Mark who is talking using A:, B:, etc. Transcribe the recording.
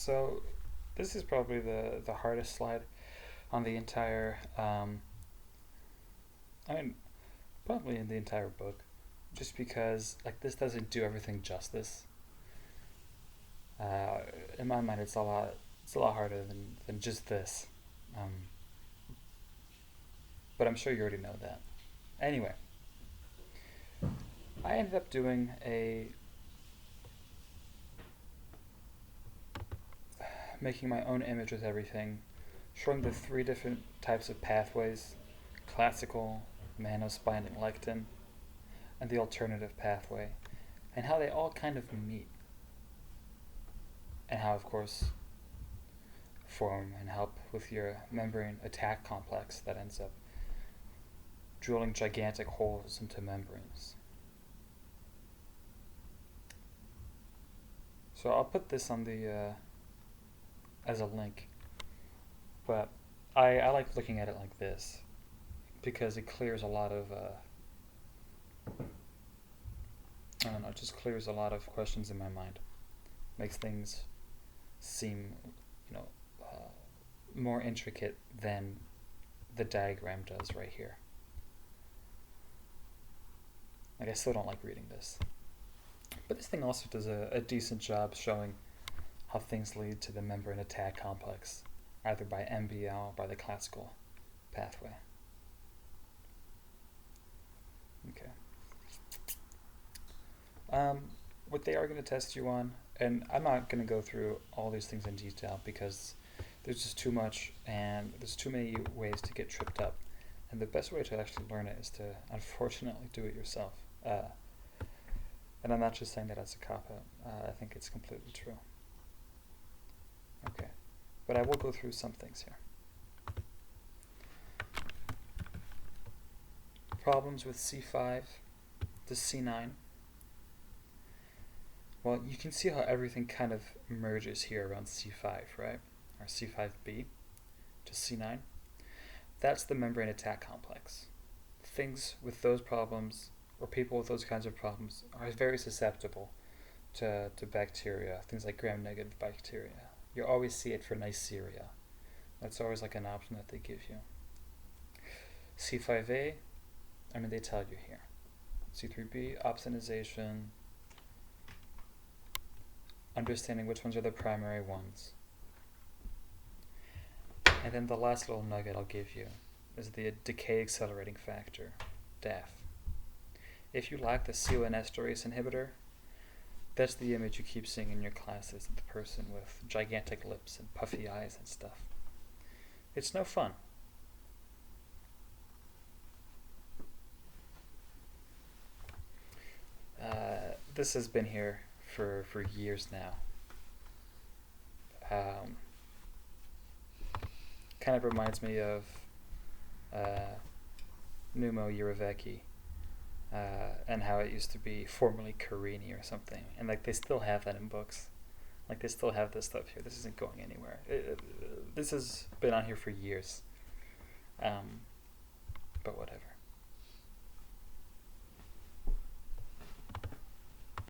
A: So this is probably the hardest slide on the entire, I mean, probably in the entire book, just because like this doesn't do everything justice. Uh, in my mind, it's a lot harder than just this. Um, but I'm sure you already know that. Anyway, I ended up doing a making my own image with everything, showing the three different types of pathways: classical, mannose-binding lectin, and the alternative pathway, and how they all kind of meet, and how, of course, form and help with your membrane attack complex that ends up drilling gigantic holes into membranes. So I'll put this on the as a link, but I like looking at it like this because it clears a lot of I don't know, it just clears a lot of questions in my mind, makes things seem, you know, more intricate than the diagram does right here. Like, I still don't like reading this. But this thing also does a decent job showing how things lead to the membrane attack complex, either by MBL or by the classical pathway. Okay. What they are going to test you on, and I'm not going to go through all these things in detail because there's just too much and there's too many ways to get tripped up. And the best way to actually learn it is to, unfortunately, do it yourself. And I'm not just saying that as a cop-out. I think it's completely true. Okay. But I will go through some things here. Problems with C5 to C9. Well, you can see how everything kind of merges here around C5, right? Or C5b to C9. That's the membrane attack complex. Things with those problems, or people with those kinds of problems, are very susceptible to bacteria, things like gram-negative bacteria. You always see it for Neisseria. That's always like an option that they give you. C5a, I mean, they tell you here. C3b, opsonization, understanding which ones are the primary ones. And then the last little nugget I'll give you is the decay accelerating factor, DAF. If you lack the CON esterase inhibitor, that's the image you keep seeing in your classes of the person with gigantic lips and puffy eyes and stuff. It's no fun. This has been here for years now. Kind of reminds me of Pneumo Uravecchi, and how it used to be formerly Carini or something, and like they still have that in books. Like they still have this stuff here. This isn't going anywhere. This has been on here for years. But whatever.